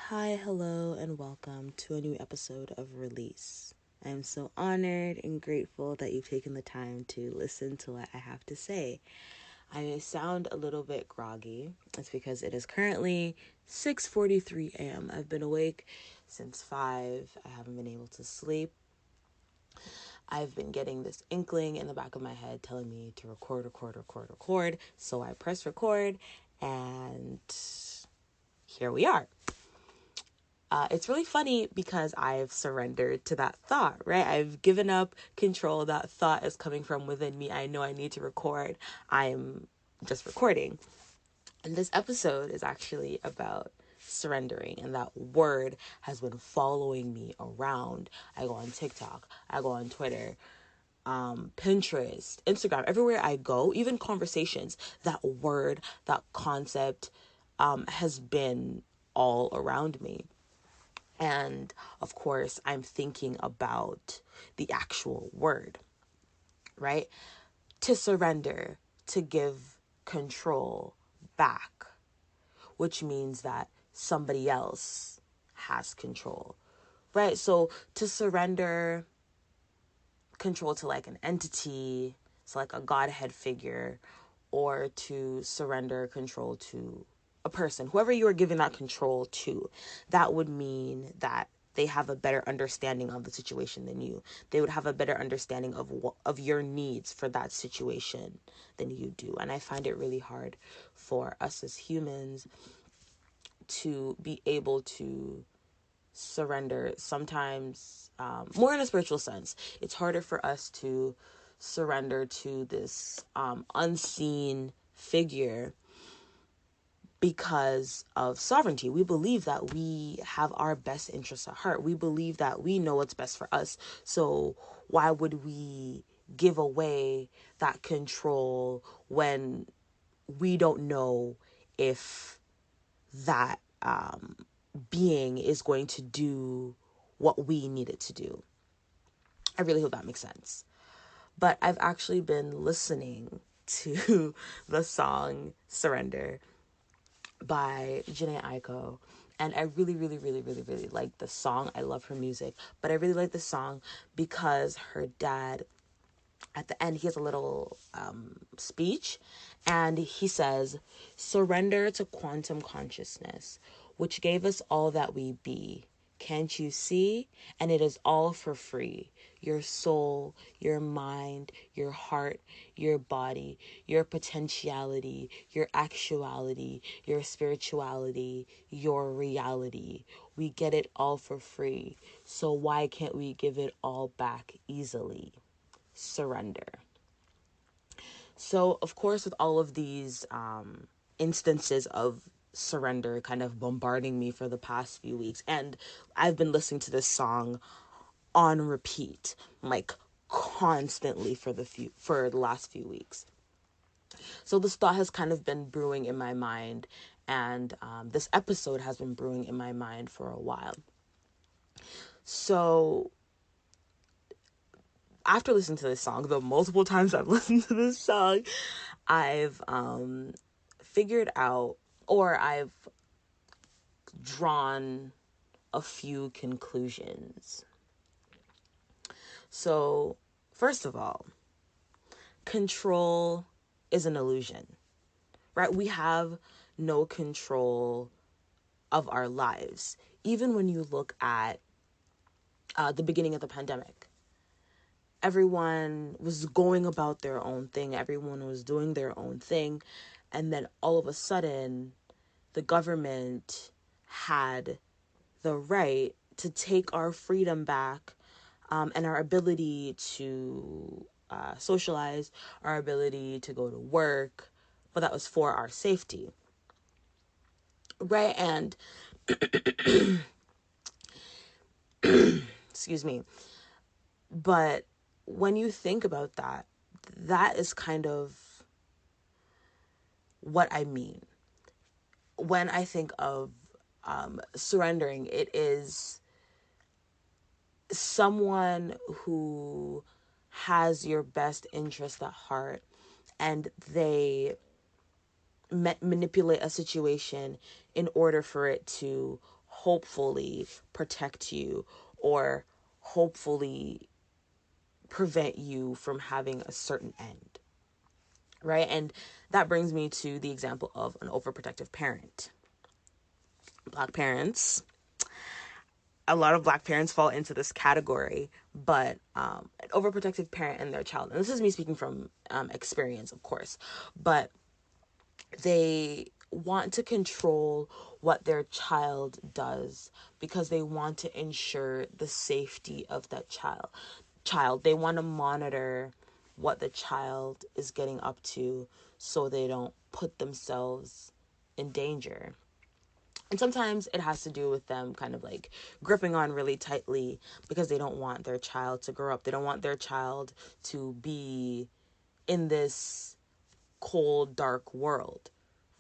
Hi, hello, and welcome to a new episode of Release. I am so honored and grateful that you've taken the time to listen to what I have to say. I may sound a little bit groggy. It's because it is currently 6:43 a.m. I've been awake since 5. I haven't been able to sleep. I've been getting this inkling in the back of my head telling me to record. So I press record, and here we are. It's really funny because I've surrendered to that thought, right? I've given up control. That thought is coming from within me. I know I need to record. I am just recording. And this episode is actually about surrendering, and that word has been following me around. I go on TikTok, I go on Twitter, Pinterest, Instagram, everywhere I go, even conversations, that word, that concept has been all around me. And of course, I'm thinking about the actual word, right? To surrender, to give control back, which means that somebody else has control, right? So to surrender control to like an entity, so like a godhead figure, or to surrender control to a person, whoever you are giving that control to, that would mean that they have a better understanding of the situation than you. They would have a better understanding of your needs for that situation than you do. And I find it really hard for us as humans to be able to surrender sometimes, more in a spiritual sense. It's harder for us to surrender to this unseen figure because of sovereignty. We believe that we have our best interests at heart. We believe that we know what's best for us. So why would we give away that control when we don't know if that being is going to do what we need it to do? I really hope that makes sense. But I've actually been listening to the song Surrender by Janae Aiko. And I really like the song. I love her music. But I really like the song because her dad, at the end, he has a little speech. And he says, "Surrender to quantum consciousness, which gave us all that we be. Can't you see? And it is all for free. Your soul, your mind, your heart, your body, your potentiality, your actuality, your spirituality, your reality. We get it all for free. So why can't we give it all back easily? Surrender." So, of course, with all of these instances of surrender kind of bombarding me for the past few weeks, and I've been listening to this song on repeat, like constantly for the last few weeks. So this thought has kind of been brewing in my mind, and this episode has been brewing in my mind for a while. So after listening to this song, the multiple times I've listened to this song, I've figured out, or I've drawn a few conclusions. So, first of all, control is an illusion, right? We have no control of our lives. Even when you look at the beginning of the pandemic, everyone was going about their own thing. Everyone was doing their own thing. And then all of a sudden, the government had the right to take our freedom back, and our ability to socialize, our ability to go to work, but that was for our safety, right? And excuse me, but when you think about that, that is kind of what I mean when I think of surrendering. It is someone who has your best interest at heart, and they manipulate a situation in order for it to hopefully protect you or hopefully prevent you from having a certain end, right? And that brings me to the example of an overprotective parent. Black parents, a lot of Black parents fall into this category, but an overprotective parent and their child, and this is me speaking from experience, of course, but they want to control what their child does because they want to ensure the safety of that child. They want to monitor what the child is getting up to so they don't put themselves in danger. And sometimes it has to do with them kind of like gripping on really tightly because they don't want their child to grow up. They don't want their child to be in this cold, dark world,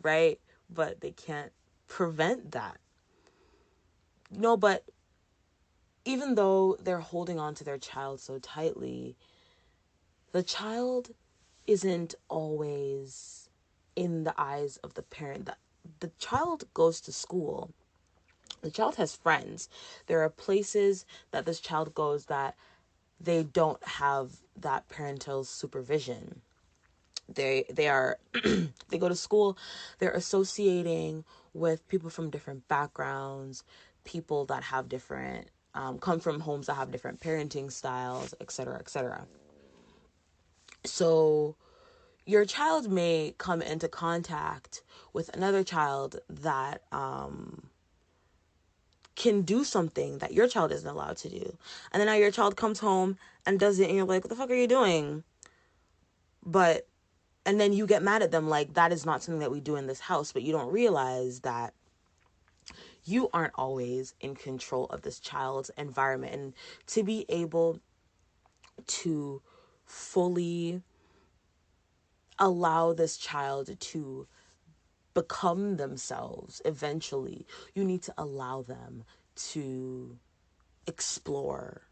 right? But they can't prevent that. No, but even though they're holding on to their child so tightly, the child isn't always in the eyes of the parent. The child goes to school. The child has friends. There are places that this child goes that they don't have that parental supervision. They are they go to school, they're associating with people from different backgrounds, people that have different come from homes that have different parenting styles, etc., etc. So your child may come into contact with another child that can do something that your child isn't allowed to do. And then now your child comes home and does it and you're like, what the fuck are you doing? But and then you get mad at them like that is not something that we do in this house, but you don't realize that you aren't always in control of this child's environment. And to be able to fully allow this child to become themselves eventually, you need to allow them to explore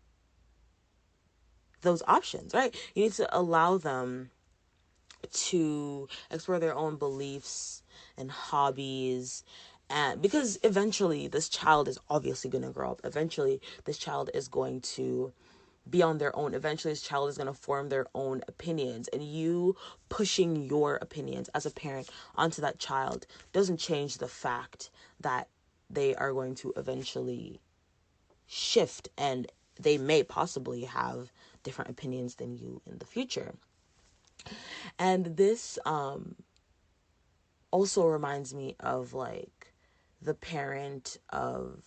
those options, right? You need to allow them to explore their own beliefs and hobbies, and because eventually this child is obviously going to grow up. Eventually this child is going to be on their own. Eventually this child is going to form their own opinions, and you pushing your opinions as a parent onto that child doesn't change the fact that they are going to eventually shift and they may possibly have different opinions than you in the future. And this also reminds me of like the parent of,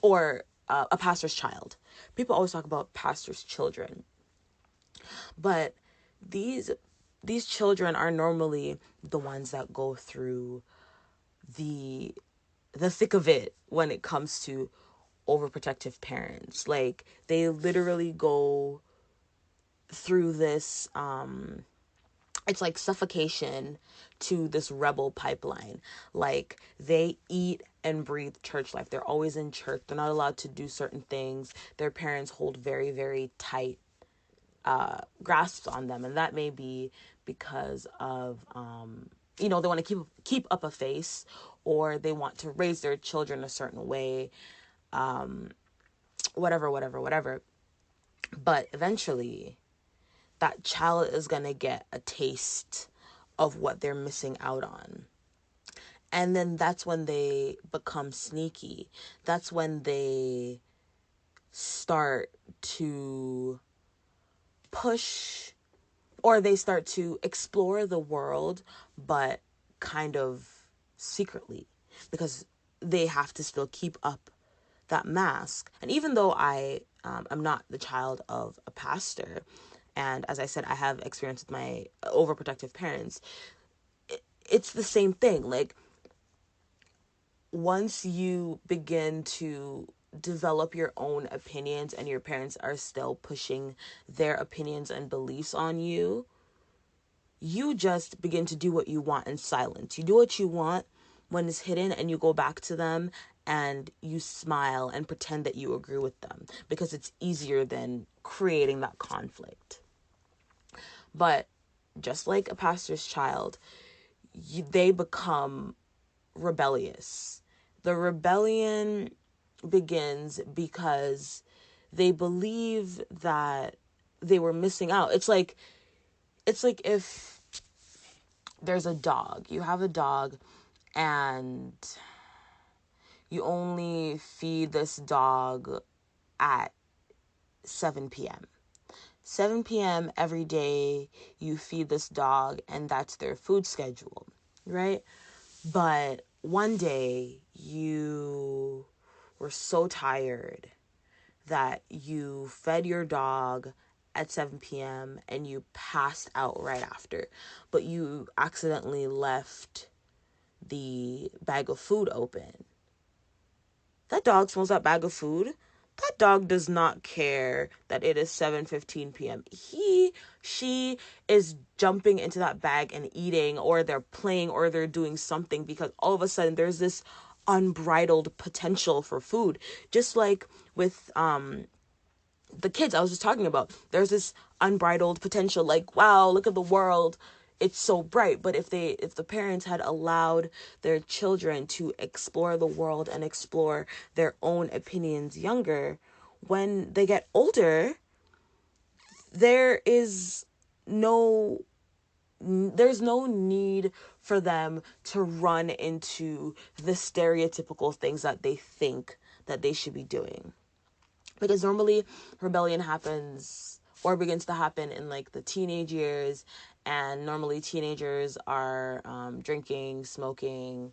or a pastor's child. People always talk about pastors' children, but these these children are normally the ones that go through the the thick of it when it comes to overprotective parents. Like they literally go through this it's like suffocation to this rebel pipeline. Like they eat and breathe church life. They're always in church. They're not allowed to do certain things. Their parents hold very, very tight grasps on them, and that may be because of they want to keep up a face, or they want to raise their children a certain way, whatever. But eventually that child is going to get a taste of what they're missing out on. And then that's when they become sneaky. That's when they start to push, or they start to explore the world, but kind of secretly, because they have to still keep up that mask. And even though I am not the child of a pastor, and as I said, I have experience with my overprotective parents, it's the same thing. Like once you begin to develop your own opinions and your parents are still pushing their opinions and beliefs on you, you just begin to do what you want in silence. You do what you want when it's hidden, and you go back to them and you smile and pretend that you agree with them because it's easier than creating that conflict. But just like a pastor's child, they become rebellious. The rebellion begins because they believe that they were missing out. It's like if there's a dog. You have a dog and you only feed this dog at 7 p.m. 7 p.m. every day, you feed this dog, and that's their food schedule, right? But one day, you were so tired that you fed your dog at 7 p.m. and you passed out right after, but you accidentally left the bag of food open. That dog smells that bag of food. That dog does not care that it is 7:15 p.m. She is jumping into that bag and eating, or they're playing, or they're doing something, because all of a sudden there's this unbridled potential for food. Just like with the kids I was just talking about, there's this unbridled potential, like, wow, look at the world, it's so bright. But if the parents had allowed their children to explore the world and explore their own opinions younger, when they get older, there is no there's no need for them to run into the stereotypical things that they think that they should be doing. Because normally rebellion happens or begins to happen in like the teenage years, and normally teenagers are drinking, smoking,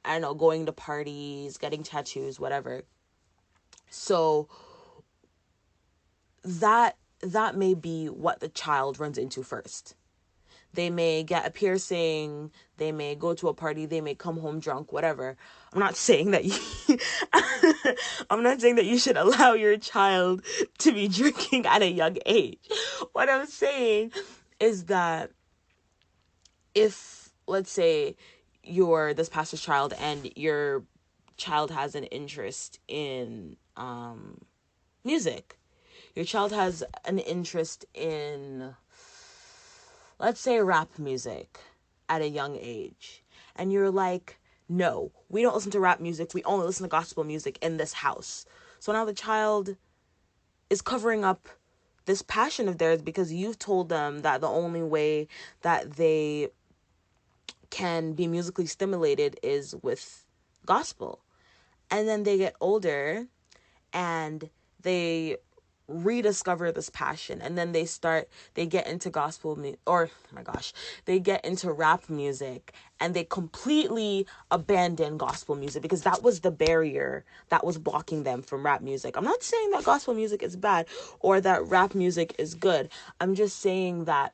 I don't know, going to parties, getting tattoos, whatever. So that may be what the child runs into first. They may get a piercing, they may go to a party, they may come home drunk, whatever. I'm not saying that I'm not saying that you should allow your child to be drinking at a young age. What I'm saying is that if, let's say, you're this pastor's child and your child has an interest in music, your child has an interest in, let's say, rap music at a young age, and you're like, no, we don't listen to rap music, we only listen to gospel music in this house. So now the child is covering up this passion of theirs because you've told them that the only way that they can be musically stimulated is with gospel. And then they get older and they rediscover this passion, and then they get into they get into rap music, and they completely abandon gospel music because that was the barrier that was blocking them from rap music. I'm not saying that gospel music is bad or that rap music is good. I'm just saying that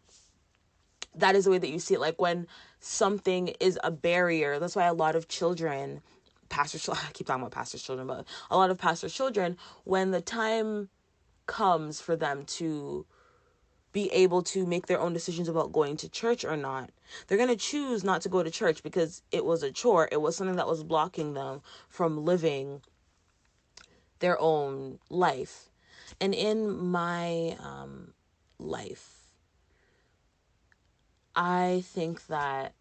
is the way that you see it. Like, when something is a barrier, that's why a lot of children, pastors, I keep talking about pastors' children, but a lot of pastors' children, when the time comes for them to be able to make their own decisions about going to church or not, they're going to choose not to go to church because it was a chore. It was something that was blocking them from living their own life. And in my life, I think that,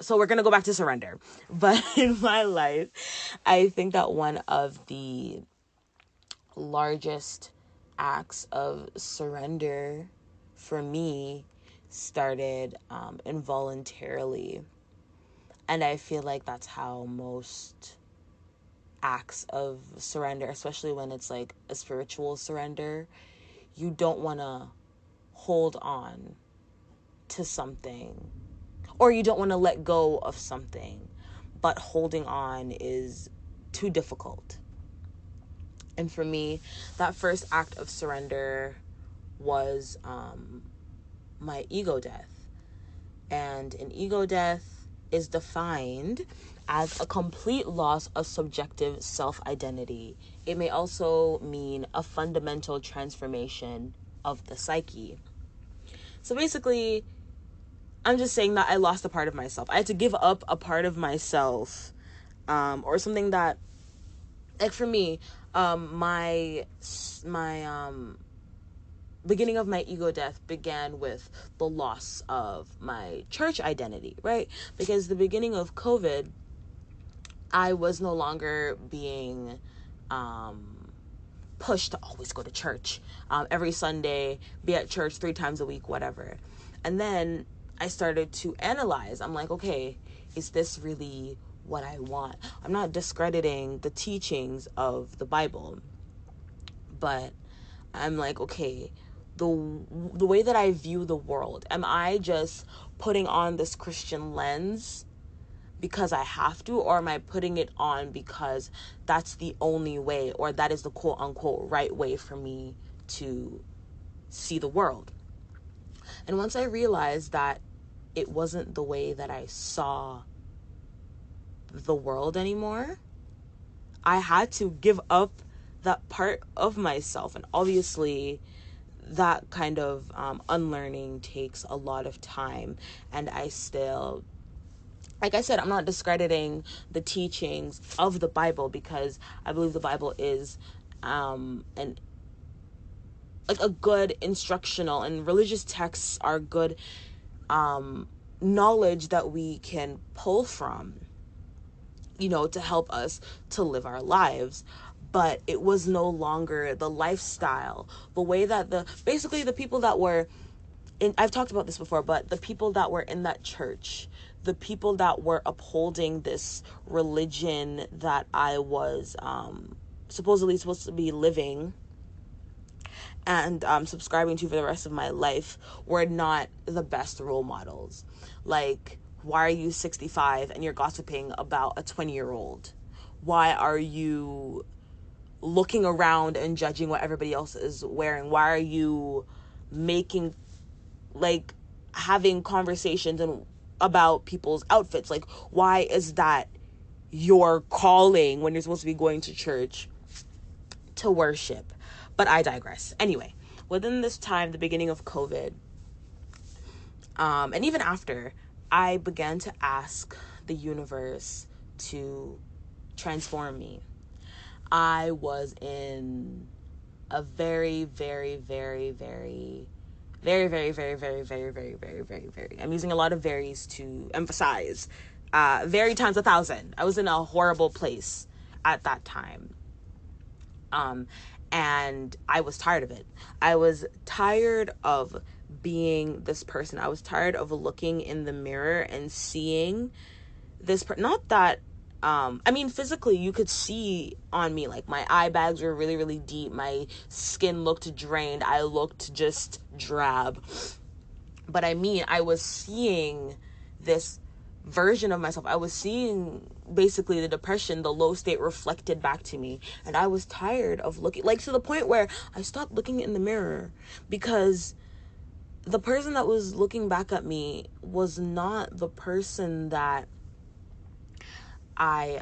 so we're going to go back to surrender, but in my life, I think that one of the largest acts of surrender for me started involuntarily. And I feel like that's how most acts of surrender, especially when it's like a spiritual surrender, you don't want to hold on to something, or you don't want to let go of something, but holding on is too difficult. And for me, that first act of surrender was my ego death. And an ego death is defined as a complete loss of subjective self-identity. It may also mean a fundamental transformation of the psyche. So basically, I'm just saying that I lost a part of myself. I had to give up a part of myself, or something that, like, for me, my beginning of my ego death began with the loss of my church identity, right? Because the beginning of COVID, I was no longer being pushed to always go to church every Sunday, be at church 3 times a week, whatever. And then I started to analyze. I'm like, okay, is this really what I want? I'm not discrediting the teachings of the Bible, but I'm like, okay, the way that I view the world, am I just putting on this Christian lens because I have to, or am I putting it on because that's the only way, or that is the quote unquote right way for me to see the world? And once I realized that it wasn't the way that I saw the world anymore, I had to give up that part of myself. And obviously, that kind of unlearning takes a lot of time. And I still, like I said, I'm not discrediting the teachings of the Bible, because I believe the Bible is an like a good instructional, and religious texts are good knowledge that we can pull from, to help us to live our lives. But it was no longer the lifestyle, the way that basically the people that were in, I've talked about this before, but the people that were in that church, the people that were upholding this religion that I was supposedly supposed to be living and subscribing to for the rest of my life, were not the best role models. Like, why are you 65 and you're gossiping about a 20-year-old? Why are you looking around and judging what everybody else is wearing? Why are you making, like, having conversations about people's outfits? Like, why is that your calling when you're supposed to be going to church to worship? But I digress. Anyway, within this time, the beginning of COVID, and even after, I began to ask the universe to transform me. I was in a very, very, very, very, very, very, very, very, very, very, very, very, very, I'm using a lot of varies to emphasize, very times 1,000. I was in a horrible place at that time. And I was tired of it. I was tired of being this person. I was tired of looking in the mirror and seeing this not that I mean, physically you could see on me, like, my eye bags were really, really deep, my skin looked drained, I looked just drab. But I mean, I was seeing this version of myself. I was seeing basically the depression, the low state reflected back to me. And I was tired of looking, like, to the point where I stopped looking in the mirror, because the person that was looking back at me was not the person that I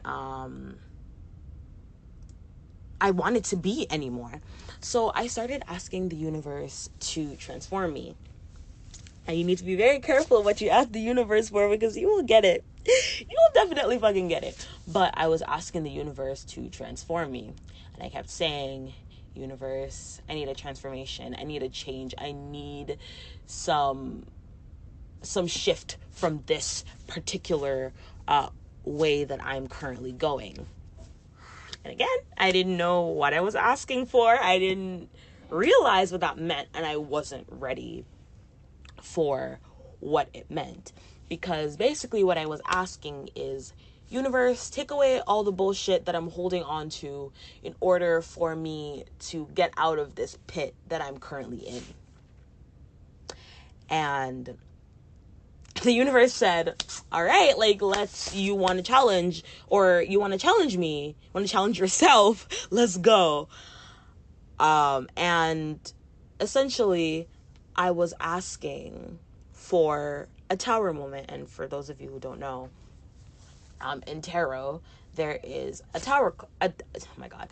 wanted to be anymore. So I started asking the universe to transform me. And you need to be very careful what you ask the universe for, because you will get it. You will definitely fucking get it. But I was asking the universe to transform me. And I kept saying, universe, I need a transformation. I need a change. I need some shift from this particular way that I'm currently going. And again, I didn't know what I was asking for. I didn't realize what that meant, and I wasn't ready for what it meant. Because basically what I was asking is, universe, take away all the bullshit that I'm holding on to in order for me to get out of this pit that I'm currently in. And the universe said, all right, like, you want to challenge, or you want to challenge me, want to challenge yourself, let's go. And essentially I was asking for a tower moment. And for those of you who don't know, in tarot, there is a tower, oh my God,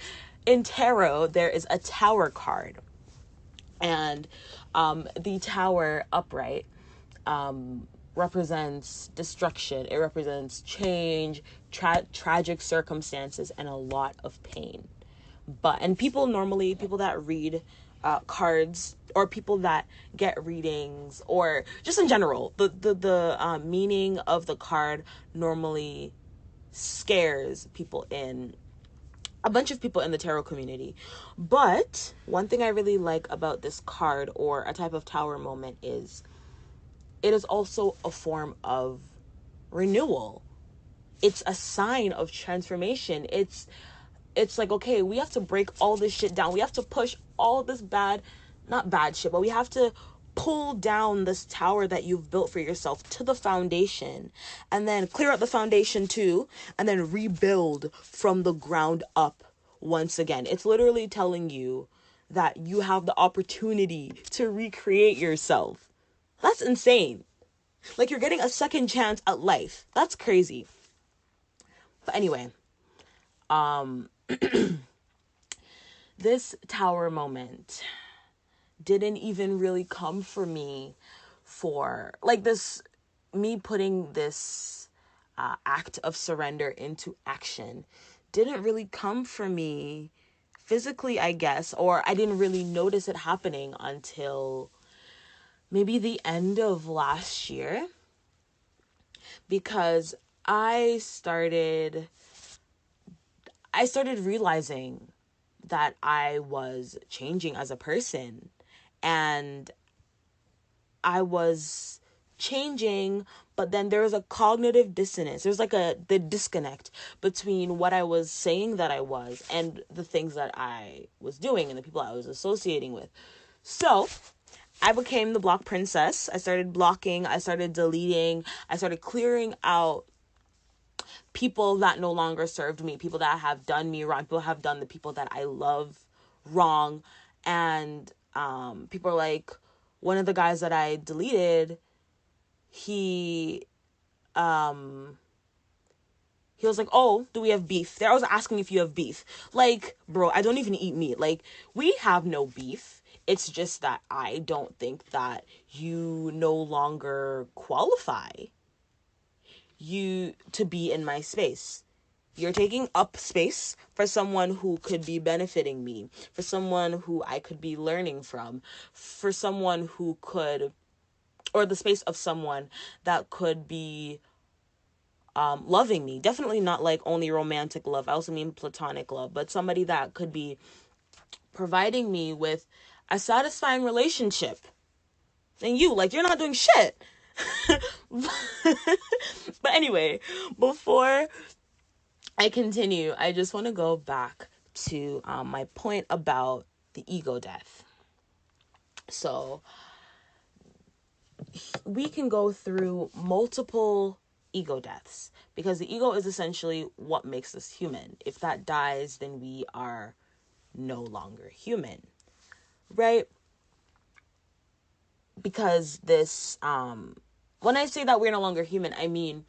in tarot, there is a tower card. And the tower upright represents destruction. It represents change, tragic circumstances, and a lot of pain. And people that read cards, or people that get readings, or just in general, the meaning of the card normally scares people in a bunch of people in the tarot community. But one thing I really like about this card, or a type of tower moment, is it is also a form of renewal. It's a sign of transformation. It's like, okay, we have to break all this shit down. We have to push all this bad, not bad shit, but we have to pull down this tower that you've built for yourself to the foundation, and then clear out the foundation too, and then rebuild from the ground up once again. It's literally telling you that you have the opportunity to recreate yourself. That's insane. Like, you're getting a second chance at life. That's crazy. But anyway, this tower moment didn't even really come for me for, like, this, me putting this act of surrender into action didn't really come for me physically, I guess, or I didn't really notice it happening until maybe the end of last year, because I started realizing that I was changing as a person, and I was changing, but then there was a cognitive dissonance. There's like the disconnect between what I was saying that I was and the things that I was doing and the people I was associating with. So I became the block princess. I started blocking, I started deleting, I started clearing out people that no longer served me, people that have done me wrong, people have done the people that I love wrong. And people are like, one of the guys that I deleted, he he was like, oh, do we have beef? I was asking if you have beef. Like, bro, I don't even eat meat. Like, we have no beef. It's just that I don't think that you no longer qualify you to be in my space. You're taking up space for someone who could be benefiting me, for someone who I could be learning from, for someone who could, or the space of someone that could be loving me. Definitely not like only romantic love. I also mean platonic love, but somebody that could be providing me with a satisfying relationship. And you, like, you're not doing shit. But anyway, before I continue, I just want to go back to my point about the ego death. So we can go through multiple ego deaths, because the ego is essentially what makes us human. If that dies, then we are no longer human, right? Because this, when I say that we're no longer human, I mean,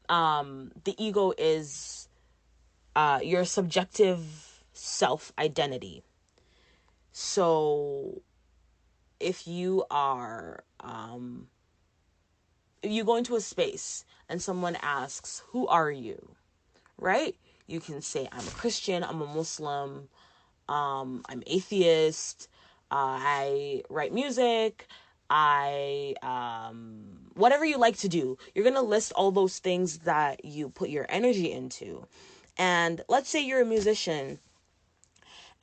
the ego is your subjective self-identity. So if you are, if you go into a space and someone asks, who are you? Right? You can say, I'm a Christian, I'm a Muslim, I'm atheist, I write music, I, whatever you like to do. You're going to list all those things that you put your energy into. And let's say you're a musician,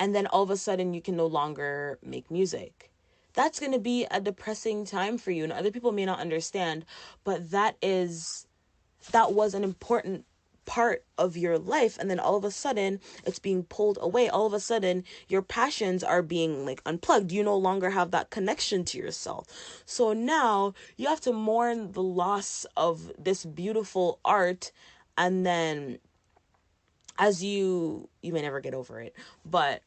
and then all of a sudden you can no longer make music. That's going to be a depressing time for you, and other people may not understand, but that was an important part of your life, and then all of a sudden it's being pulled away. All of a sudden your passions are being like unplugged. You no longer have that connection to yourself. So now you have to mourn the loss of this beautiful art, and then as you may never get over it, but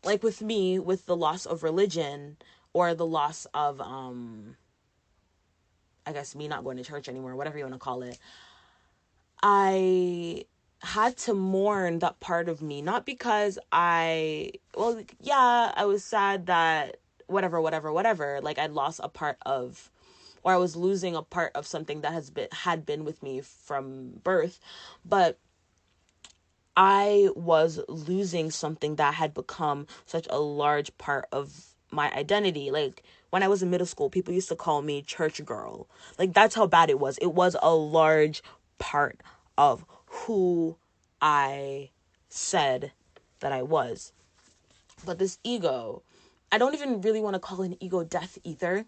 like with me, with the loss of religion, or the loss of I guess me not going to church anymore, whatever you want to call it, I had to mourn that part of me. Not because well, yeah, I was sad that whatever, like I'd lost a part of, or I was losing a part of something that had been with me from birth, but I was losing something that had become such a large part of my identity. Like, when I was in middle school, people used to call me church girl. Like, that's how bad it was. It was a large part of who I said that I was. But this ego, I don't even really want to call it an ego death either.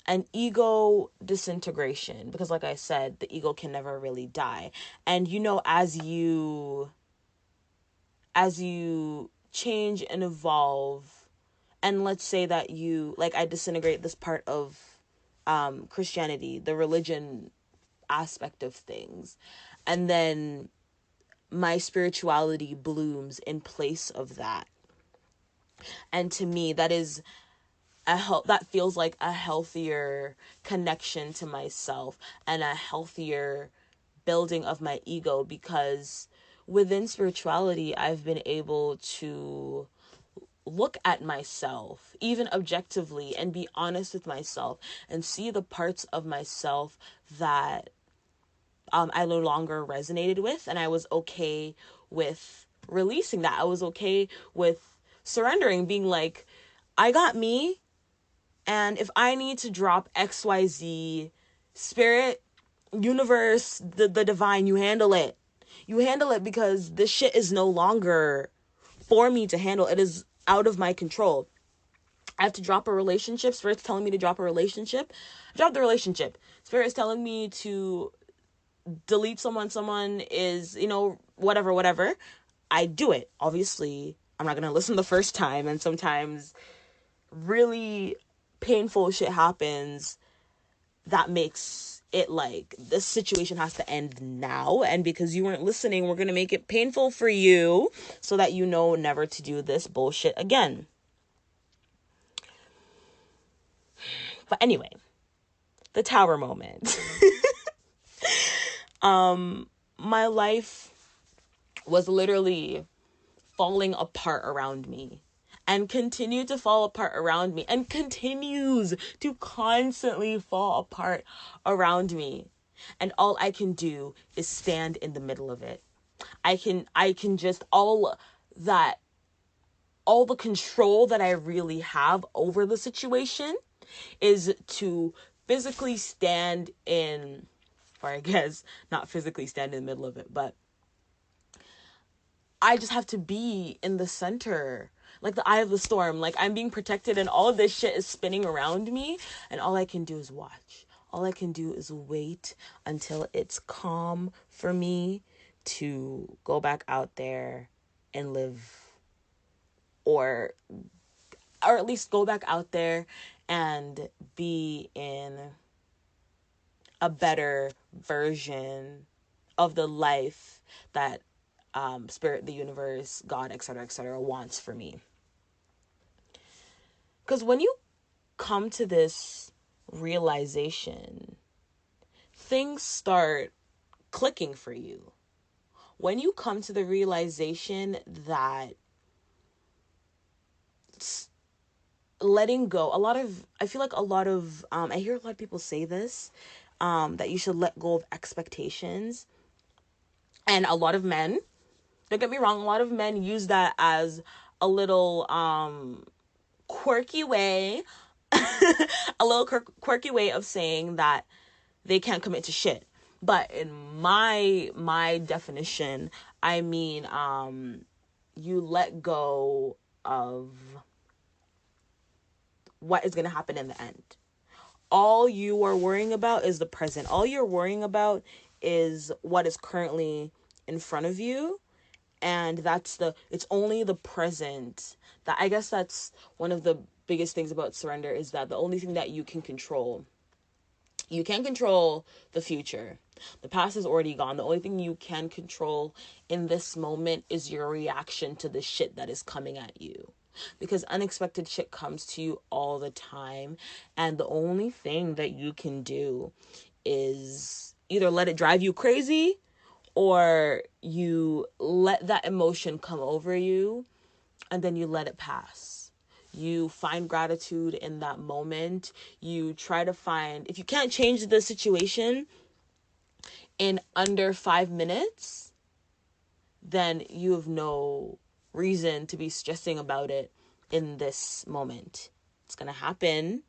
An ego disintegration, because like I said, the ego can never really die. And as you change and evolve, and let's say that I disintegrate this part of Christianity, the religion aspect of things, and then my spirituality blooms in place of that. And to me, that feels like a healthier connection to myself and a healthier building of my ego, because within spirituality, I've been able to look at myself, even objectively, and be honest with myself and see the parts of myself that I no longer resonated with. And I was okay with releasing that. I was okay with surrendering, being like, I got me. And if I need to drop XYZ, spirit, universe, the divine, you handle it. You handle it, because this shit is no longer for me to handle. It is out of my control. I have to drop a relationship. Spirit's telling me to drop a relationship. Drop the relationship. Spirit's telling me to delete someone. Someone is, whatever. I do it. Obviously, I'm not going to listen the first time. And sometimes really painful shit happens that makes it like this situation has to end now, and because you weren't listening, we're gonna make it painful for you so that you know never to do this bullshit again. But anyway, the tower moment. My life was literally falling apart around me, and continued to fall apart around me, and continues to constantly fall apart around me. And all I can do is stand in the middle of it. I can just, all the control that I really have over the situation is to physically stand in, or I guess not physically stand in the middle of it, but I just have to be in the center, like the eye of the storm. Like, I'm being protected and all of this shit is spinning around me, and all I can do is watch. All I can do is wait until it's calm for me to go back out there and live, or at least go back out there and be in a better version of the life that spirit, the universe, God, etc., wants for me. Because when you come to this realization, things start clicking for you. When you come to the realization that letting go, I feel like I hear a lot of people say this, that you should let go of expectations. And a lot of men, don't get me wrong, a lot of men use that as a little quirky way, a little quirky way of saying that they can't commit to shit. But in my definition, I mean, you let go of what is going to happen in the end. All you are worrying about is the present. All you're worrying about is what is currently in front of you. And it's only the present. That, I guess that's one of the biggest things about surrender, is that the only thing that you can control, you can't control the future. The past is already gone. The only thing you can control in this moment is your reaction to the shit that is coming at you. Because unexpected shit comes to you all the time. And the only thing that you can do is either let it drive you crazy, or you let that emotion come over you and then you let it pass. You find gratitude in that moment. You try to find, if you can't change the situation in under 5 minutes, then you have no reason to be stressing about it in this moment. It's going to happen.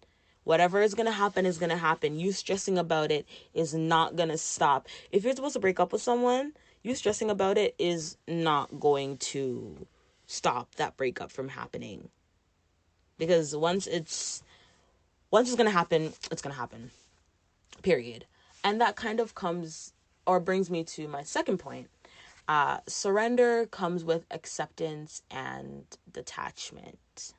Whatever is going to happen is going to happen. You stressing about it is not going to stop. If you're supposed to break up with someone, you stressing about it is not going to stop that breakup from happening. Because once it's gonna happen, it's gonna happen. Period. And that kind of comes or brings me to my second point. Surrender comes with acceptance and detachment.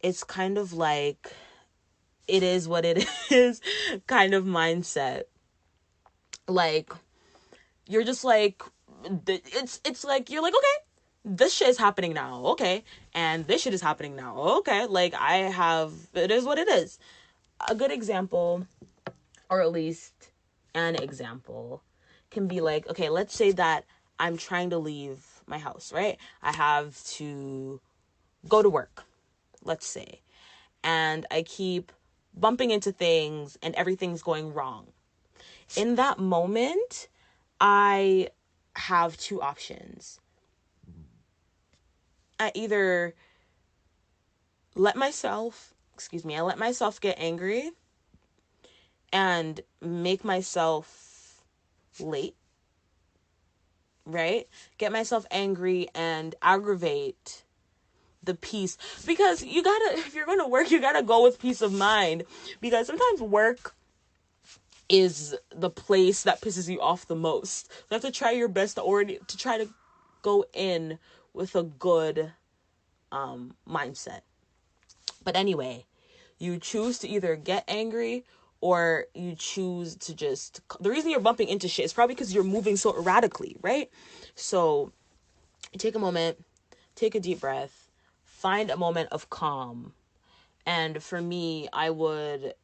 It's kind of like it is what it is kind of mindset. Like, you're just like, it's like, you're like, okay, this shit is happening now, okay, and this shit is happening now, okay, like, it is what it is. A good example, or at least an example, can be like, okay, let's say that I'm trying to leave my house, right? I have to go to work, let's say, and I keep bumping into things and everything's going wrong. In that moment, I have two options. I let myself get angry and make myself late, right? Get myself angry and aggravate the peace. Because if you're going to work, you gotta go with peace of mind. Because sometimes work is the place that pisses you off the most. You have to try your best to try to go in with a good mindset. But anyway, you choose to either get angry or you choose to the reason you're bumping into shit is probably because you're moving so erratically, right? So take a moment, take a deep breath, find a moment of calm. And for me, I would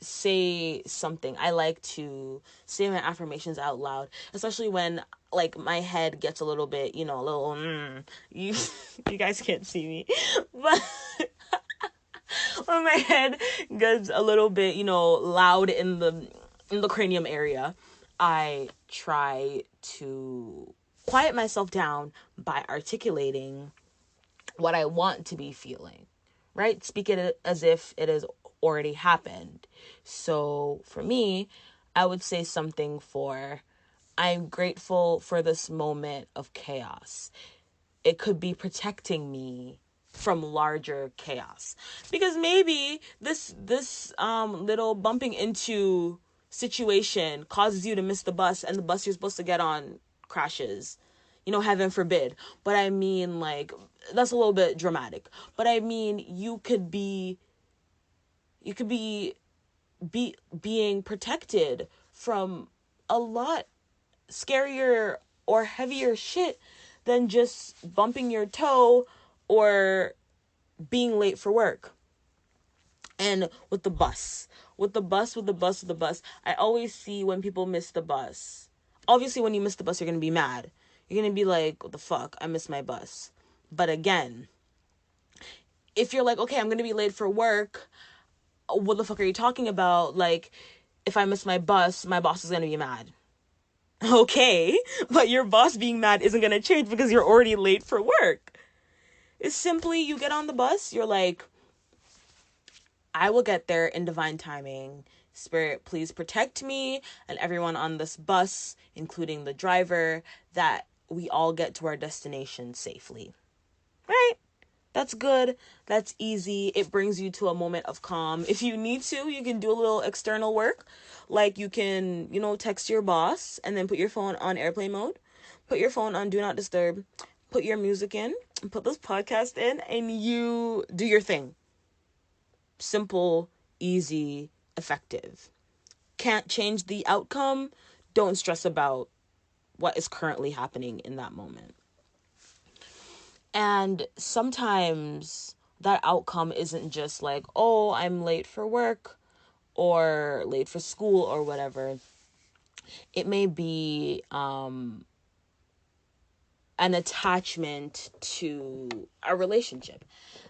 say something. I like to say my affirmations out loud, especially when like my head gets a little bit, a little you you guys can't see me. But when my head gets a little bit, loud in the cranium area, I try to quiet myself down by articulating what I want to be feeling, right? Speak it as if it has already happened. So for me, I would say something I'm grateful for this moment of chaos. It could be protecting me from larger chaos, because maybe this little bumping into situation causes you to miss the bus, and the bus you're supposed to get on crashes, heaven forbid. But I mean, like, that's a little bit dramatic, but I mean, you could be being protected from a lot scarier or heavier shit than just bumping your toe or being late for work. And with the bus, I always see when people miss the bus. Obviously, when you miss the bus, you're going to be mad. You're going to be like, what the fuck? I missed my bus. But again, if you're like, okay, I'm going to be late for work, what the fuck are you talking about? Like, if I miss my bus, my boss is going to be mad. Okay, but your boss being mad isn't going to change because you're already late for work. It's simply, you get on the bus, you're like, I will get there in divine timing. Spirit, please protect me and everyone on this bus, including the driver, that we all get to our destination safely. Right? That's good. That's easy. It brings you to a moment of calm. If you need to, you can do a little external work. Like, you can, text your boss and then put your phone on airplane mode. Put your phone on do not disturb. Put your music in. Put this podcast in. And you do your thing. Simple, easy, effective. Can't change the outcome. Don't stress about what is currently happening in that moment. And sometimes that outcome isn't just like, oh, I'm late for work or late for school or whatever. It may be an attachment to a relationship,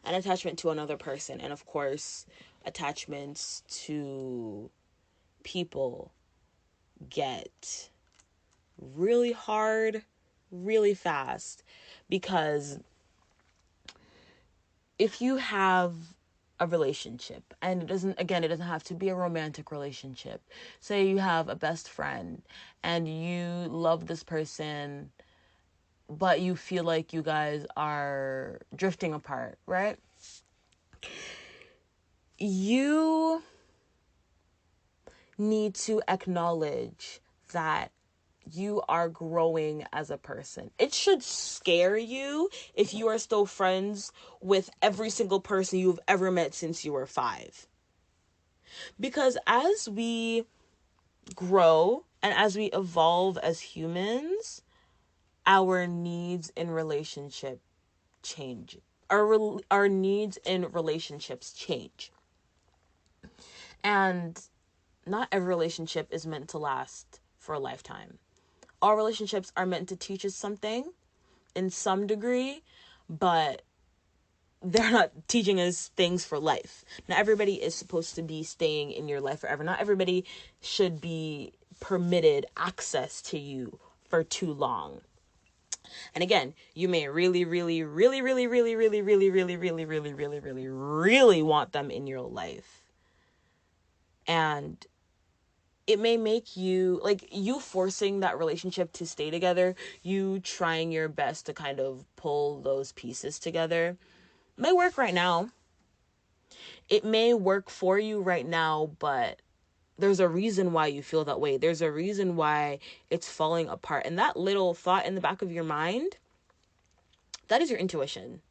an attachment to another person. And of course, attachments to people get really hard really fast, because if you have a relationship, and it doesn't have to be a romantic relationship. Say you have a best friend and you love this person, but you feel like you guys are drifting apart, right? You need to acknowledge that you are growing as a person. It should scare you if you are still friends with every single person you've ever met since you were 5. Because as we grow and as we evolve as humans, our needs in relationship change. Our needs in relationships change. And not every relationship is meant to last for a lifetime. All relationships are meant to teach us something in some degree, but they're not teaching us things for life. Not everybody is supposed to be staying in your life forever. Not everybody should be permitted access to you for too long. And again, you may really, really, really, really, really, really, really, really, really, really, really, really, really want them in your life. And it may make you, like, you forcing that relationship to stay together, you trying your best to kind of pull those pieces together, may work right now. It may work for you right now, but there's a reason why you feel that way. There's a reason why it's falling apart. And that little thought in the back of your mind, that is your intuition.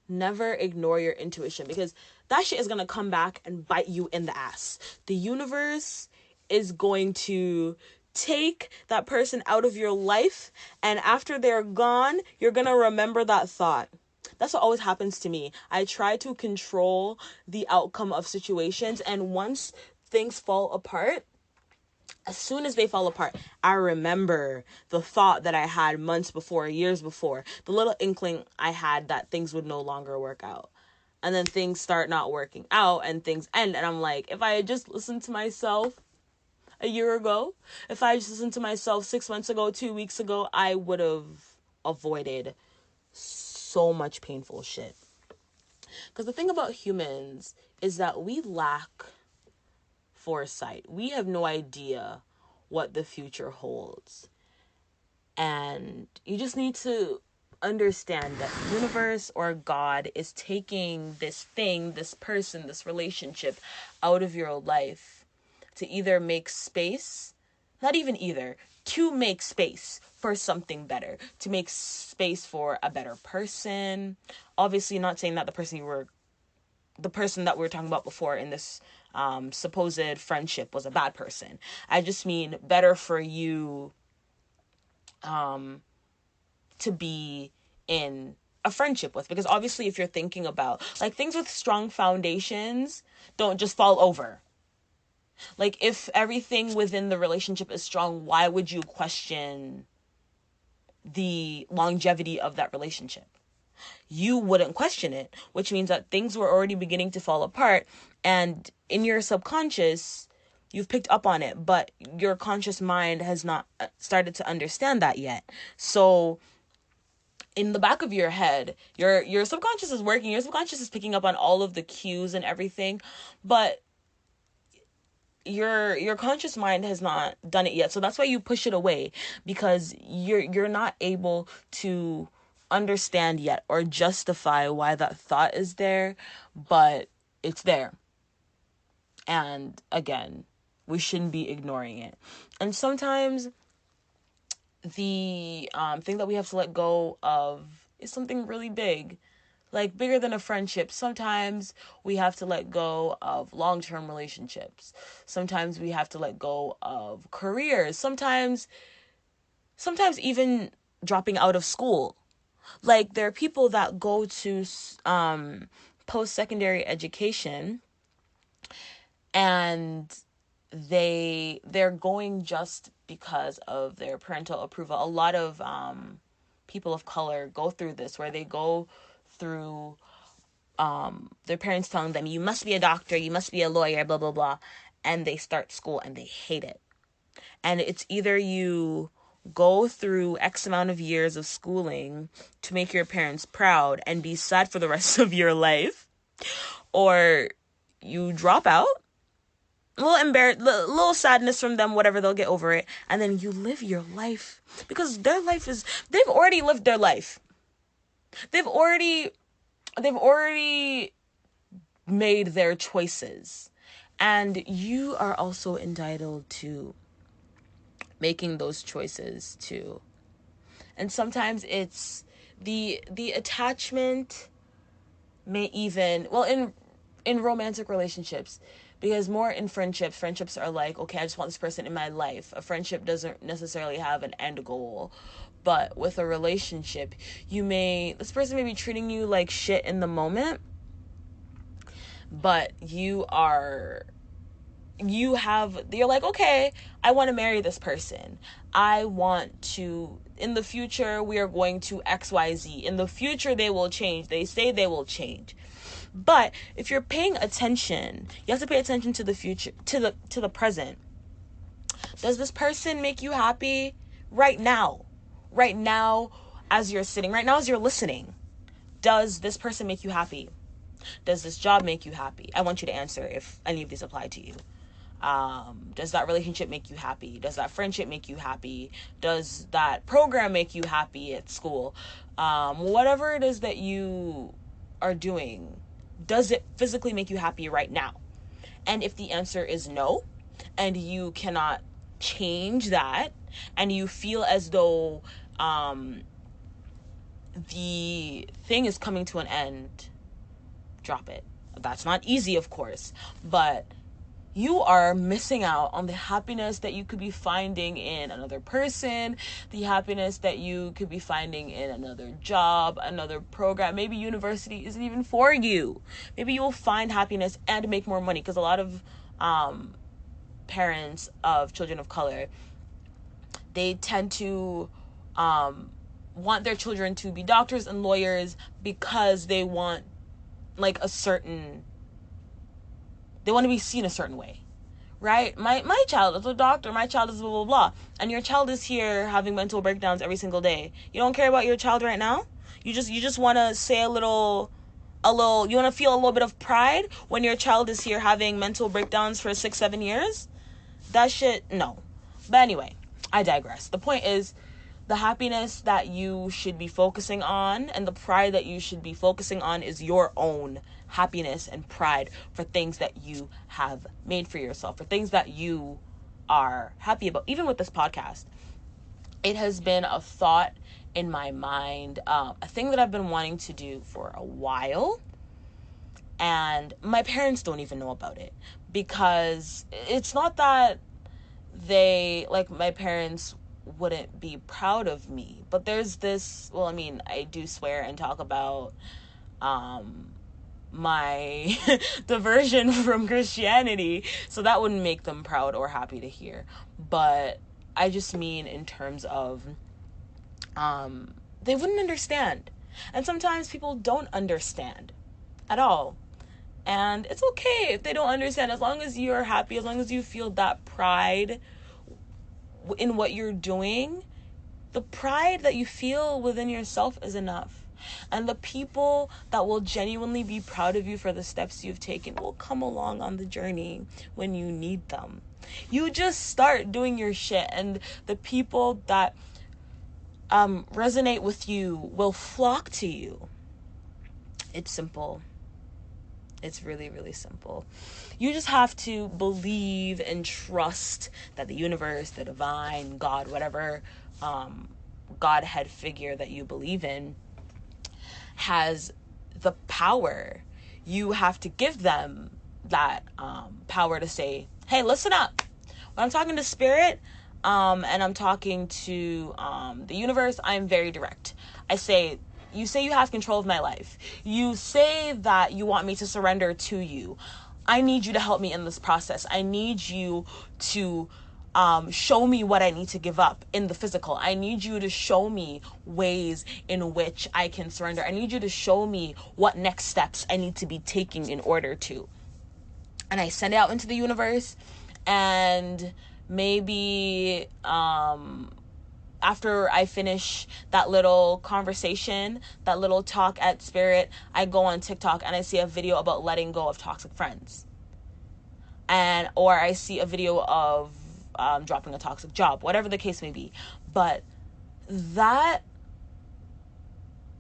Never ignore your intuition, because that shit is going to come back and bite you in the ass. The universe is going to take that person out of your life, and after they're gone, you're going to remember that thought. That's what always happens to me. I try to control the outcome of situations, and once things fall apart, as soon as they fall apart, I remember the thought that I had months before, years before, the little inkling I had that things would no longer work out. And then things start not working out and things end. And I'm like, if I had just listened to myself a year ago, if I just listened to myself 6 months ago, 2 weeks ago, I would have avoided so much painful shit. Because the thing about humans is that we lack foresight. We have no idea what the future holds. And you just need to understand that the universe or God is taking this thing, this person, this relationship out of your life to either make space, not even either, to make space for something better, to make space for a better person. Obviously, not saying that the person that we were talking about before in this supposed friendship was a bad person. I just mean better for you to be in a friendship with. Because obviously, if you're thinking about, like, things with strong foundations don't just fall over. Like, if everything within the relationship is strong, why would you question the longevity of that relationship? You wouldn't question it, which means that things were already beginning to fall apart, and in your subconscious, you've picked up on it, but your conscious mind has not started to understand that yet. So in the back of your head, your subconscious is working, your subconscious is picking up on all of the cues and everything, but your conscious mind has not done it yet. So that's why you push it away, because you're not able to understand yet or justify why that thought is there, but it's there. And again, we shouldn't be ignoring it. And sometimes the thing that we have to let go of is something really big, like bigger than a friendship. Sometimes we have to let go of long-term relationships. Sometimes we have to let go of careers. Sometimes even dropping out of school. Like, there are people that go to post-secondary education, and they're going just because of their parental approval. A lot of people of color go through this, where they go through their parents telling them, you must be a doctor, you must be a lawyer, blah blah blah, and they start school and they hate it. And it's either you go through X amount of years of schooling to make your parents proud and be sad for the rest of your life, or you drop out, a little embarrassed, little sadness from them, whatever, they'll get over it, and then you live your life, because they've already lived their life. They've already made their choices, and you are also entitled to making those choices too. And sometimes it's the attachment may even, well, in romantic relationships, because more in friendships are like, okay, I just want this person in my life. A friendship doesn't necessarily have an end goal. But with a relationship, this person may be treating you like shit in the moment, but you're like, okay, I want to marry this person. In the future, we are going to XYZ. In the future, they will change. They say they will change. But if you're paying attention, you have to pay attention to the future, to the present. Does this person make you happy right now? Right now, as you're sitting, right now as you're listening, does this person make you happy? Does this job make you happy? I want you to answer if any of these apply to you. Does that relationship make you happy? Does that friendship make you happy? Does that program make you happy at school? Whatever it is that you are doing, does it physically make you happy right now? And if the answer is no, and you cannot change that, and you feel as though the thing is coming to an end, drop it. That's not easy, of course, but you are missing out on the happiness that you could be finding in another person, the happiness that you could be finding in another job, another program. Maybe university isn't even for you. Maybe you'll find happiness and make more money, because a lot of parents of children of color, they tend to want their children to be doctors and lawyers because they want like they want to be seen a certain way, right? My child is a doctor, my child is blah, blah, blah. And your child is here having mental breakdowns every single day. You don't care about your child right now? You just want to say you want to feel a little bit of pride when your child is here having mental breakdowns for 6-7 years? That shit, no. But anyway, I digress. The point is, the happiness that you should be focusing on and the pride that you should be focusing on is your own happiness and pride for things that you have made for yourself, for things that you are happy about. Even with this podcast, it has been a thought in my mind, a thing that I've been wanting to do for a while, and my parents don't even know about it, because it's not that my parents wouldn't be proud of me, but there's this, well, I mean, I do swear and talk about my diversion from Christianity, so that wouldn't make them proud or happy to hear. But I just mean in terms of they wouldn't understand, and sometimes people don't understand at all. And it's okay if they don't understand, as long as you're happy, as long as you feel that pride in what you're doing. The pride that you feel within yourself is enough. And the people that will genuinely be proud of you for the steps you've taken will come along on the journey when you need them. You just start doing your shit, and the people that resonate with you will flock to you. It's simple. It's really, really simple. You just have to believe and trust that the universe, the divine, God, whatever Godhead figure that you believe in, has the power. You have to give them that power to say, hey, listen up. When I'm talking to spirit and I'm talking to the universe, I'm very direct. I say, you say you have control of my life. You say that you want me to surrender to you. I need you to help me in this process. I need you to show me what I need to give up in the physical. I need you to show me ways in which I can surrender. I need you to show me what next steps I need to be taking in order to. And I send it out into the universe, and maybe after I finish that little conversation, that little talk at Spirit, I go on TikTok and I see a video about letting go of toxic friends. And or I see a video of dropping a toxic job, whatever the case may be. But that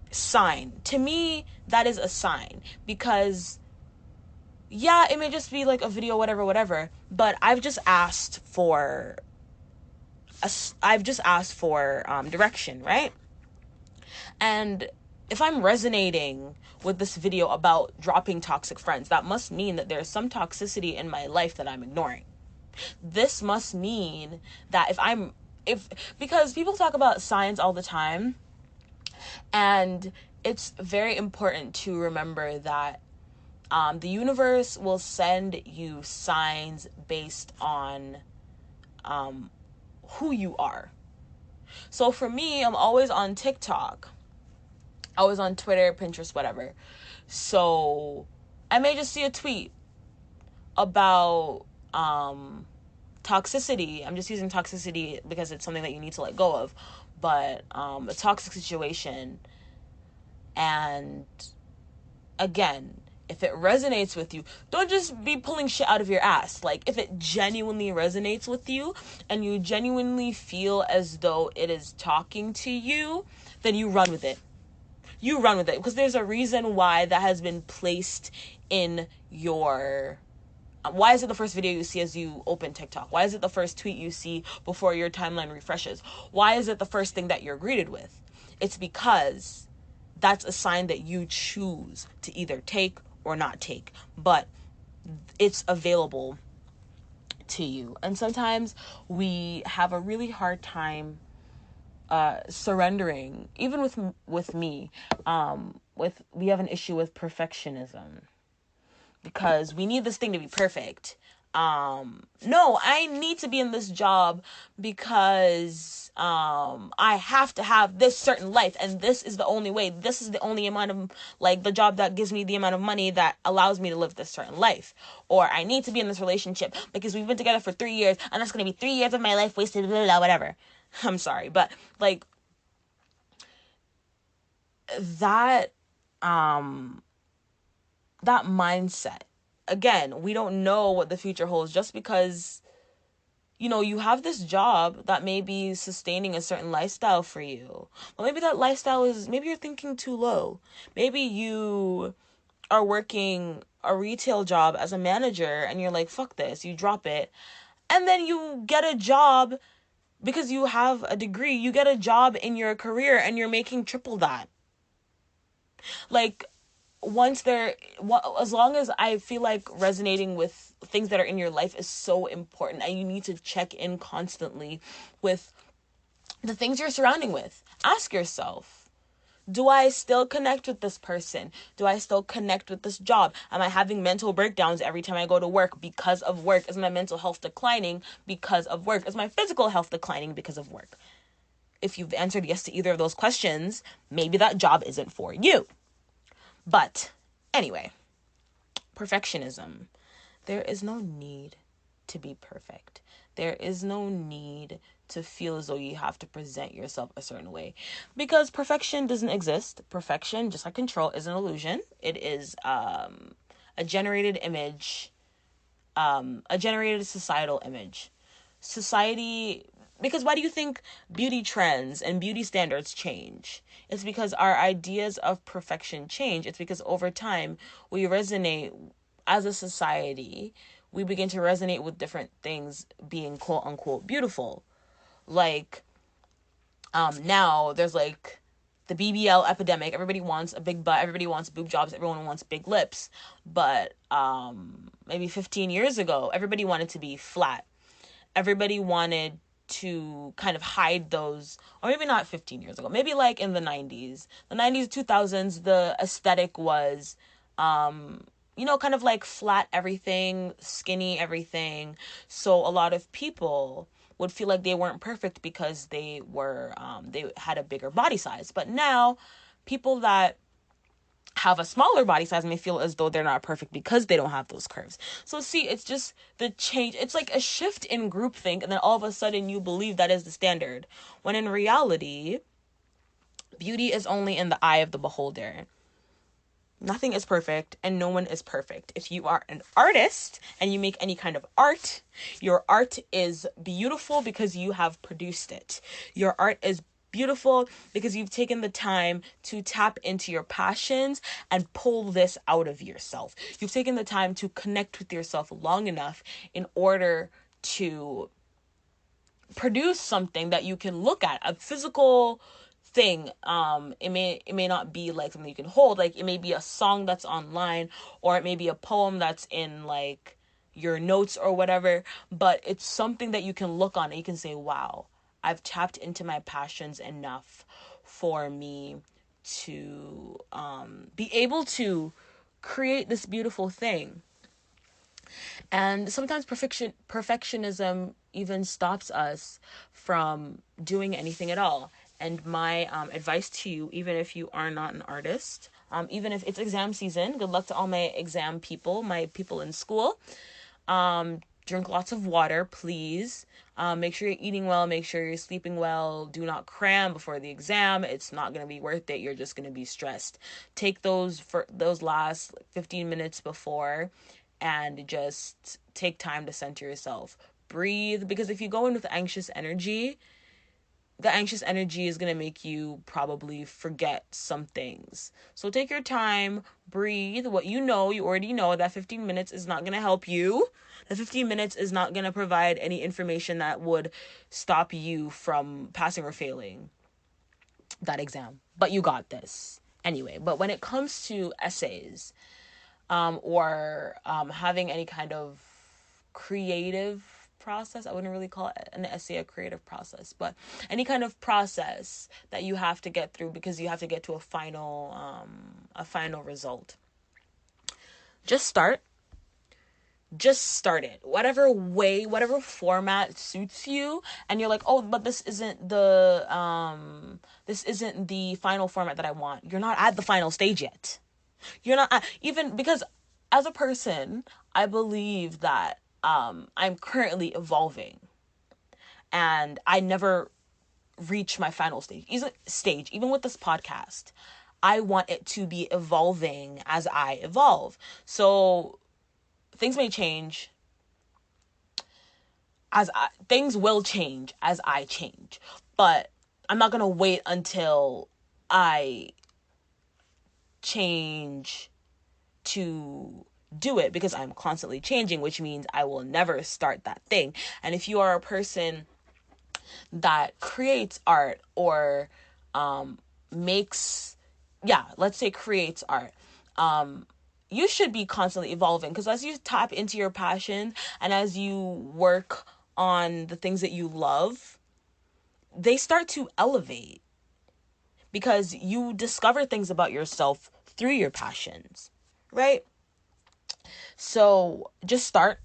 sign, to me, that is a sign, because yeah, it may just be like a video, whatever, but I've just asked for direction, right? And if I'm resonating with this video about dropping toxic friends, that must mean that there's some toxicity in my life that I'm ignoring. This must mean that because people talk about signs all the time, and it's very important to remember that the universe will send you signs based on who you are. So for me, I'm always on TikTok, always on Twitter, Pinterest, whatever. So I may just see a tweet about toxicity. I'm just using toxicity because it's something that you need to let go of. But a toxic situation. And again, if it resonates with you, don't just be pulling shit out of your ass. Like, if it genuinely resonates with you and you genuinely feel as though it is talking to you, then you run with it. You run with it, because there's a reason why that has been placed in your... Why is it the first video you see as you open TikTok? Why is it the first tweet you see before your timeline refreshes? Why is it the first thing that you're greeted with? It's because that's a sign that you choose to either take or not take, but it's available to you. And sometimes we have a really hard time surrendering, even with me. We have an issue with perfectionism, because we need this thing to be perfect. No, I need to be in this job because I have to have this certain life, and this is the only way. This is the only amount of, like, the job that gives me the amount of money that allows me to live this certain life. Or I need to be in this relationship because we've been together for 3 years, and that's going to be 3 years of my life wasted, blah, blah, blah, whatever. I'm sorry, but like that, that mindset. Again, we don't know what the future holds. Just because, you have this job that may be sustaining a certain lifestyle for you. Well, maybe that lifestyle maybe you're thinking too low. Maybe you are working a retail job as a manager and you're like, fuck this, you drop it. And then you get a job because you have a degree. You get a job in your career and you're making triple that. Like, as long as I feel like resonating with things that are in your life is so important, and you need to check in constantly with the things you're surrounding with. Ask yourself, do I still connect with this person? Do I still connect with this job? Am I having mental breakdowns every time I go to work because of work? Is my mental health declining because of work? Is my physical health declining because of work? If you've answered yes to either of those questions, maybe that job isn't for you. But anyway, perfectionism. There is no need to be perfect. There is no need to feel as though you have to present yourself a certain way, because perfection doesn't exist. Perfection, just like control, is an illusion. It is a generated image, a generated societal image. Because why do you think beauty trends and beauty standards change? It's because our ideas of perfection change. It's because over time we resonate as a society. We begin to resonate with different things being quote unquote beautiful. Like, now there's like the BBL epidemic. Everybody wants a big butt. Everybody wants boob jobs. Everyone wants big lips. But maybe 15 years ago, everybody wanted to be flat. Everybody wanted to kind of hide those, or maybe not 15 years ago, maybe like in the 90s, 2000s, the aesthetic was, kind of like flat everything, skinny everything. So a lot of people would feel like they weren't perfect because they had a bigger body size. But now people that have a smaller body size may feel as though they're not perfect because they don't have those curves. So see, it's just the change. It's like a shift in groupthink, and then all of a sudden you believe that is the standard, when in reality, beauty is only in the eye of the beholder. Nothing is perfect and no one is perfect. If you are an artist and you make any kind of art, your art is beautiful because you have produced it. Your art is beautiful because you've taken the time to tap into your passions and pull this out of yourself. You've taken the time to connect with yourself long enough in order to produce something that you can look at, a physical thing. It may not be like something you can hold, like it may be a song that's online, or it may be a poem that's in like your notes or whatever, but it's something that you can look on and you can say, wow, I've tapped into my passions enough for me to be able to create this beautiful thing. And sometimes perfectionism even stops us from doing anything at all. And my advice to you, even if you are not an artist, even if it's exam season, good luck to all my exam people, my people in school. Drink lots of water, please. Make sure you're eating well. Make sure you're sleeping well. Do not cram before the exam. It's not going to be worth it. You're just going to be stressed. Take those last 15 minutes before and just take time to center yourself. Breathe, because if you go in with anxious energy, the anxious energy is going to make you probably forget some things. So take your time, breathe. What you know, you already know that 15 minutes is not going to help you. The 15 minutes is not going to provide any information that would stop you from passing or failing that exam. But you got this. Anyway, but when it comes to essays, or having any kind of creative process, I wouldn't really call it an essay a creative process, but any kind of process that you have to get through because you have to get to a final result. Just start. Just start it. Whatever way, whatever format suits you, and you're like, oh, but this isn't the final format that I want. You're not at the final stage yet. You're not even, because as a person, I believe that I'm currently evolving and I never reach my final stage. Even with this podcast, I want it to be evolving as I evolve. So things may change things will change as I change, but I'm not going to wait until I change to do it, because I'm constantly changing, which means I will never start that thing. And if you are a person that creates art or makes, yeah, let's say creates art, you should be constantly evolving, because as you tap into your passion and as you work on the things that you love, they start to elevate because you discover things about yourself through your passions, right? So just start,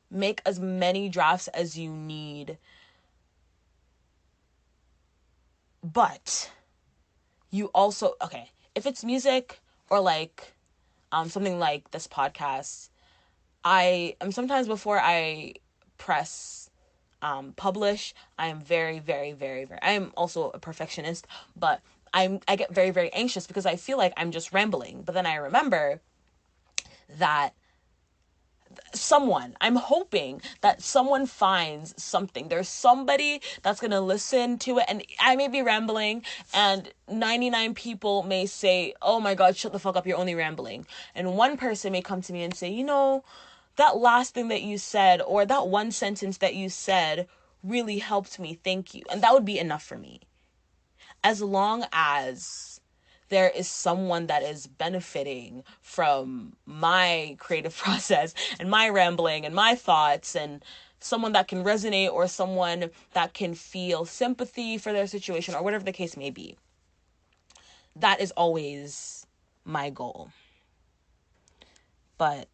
make as many drafts as you need. But you also, okay, if it's music or like something like this podcast, I am sometimes, before I press publish, I am very, very, very, very, I am also a perfectionist, but I get very, very anxious because I feel like I'm just rambling. But then I remember that I'm hoping that someone finds something. There's somebody that's going to listen to it, and I may be rambling and 99 people may say, oh my God, shut the fuck up, you're only rambling. And one person may come to me and say, that last thing that you said, or that one sentence that you said really helped me, thank you. And that would be enough for me. As long as there is someone that is benefiting from my creative process and my rambling and my thoughts, and someone that can resonate, or someone that can feel sympathy for their situation, or whatever the case may be. That is always my goal. But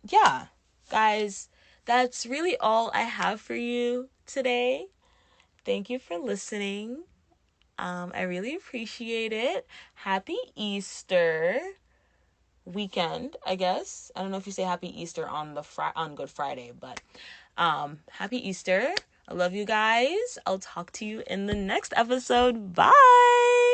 yeah, guys, that's really all I have for you today. Thank you for listening. I really appreciate it. Happy Easter. weekend, I guess. I don't know if you say happy Easter on on Good Friday, but happy Easter. I love you guys. I'll talk to you in the next episode. Bye.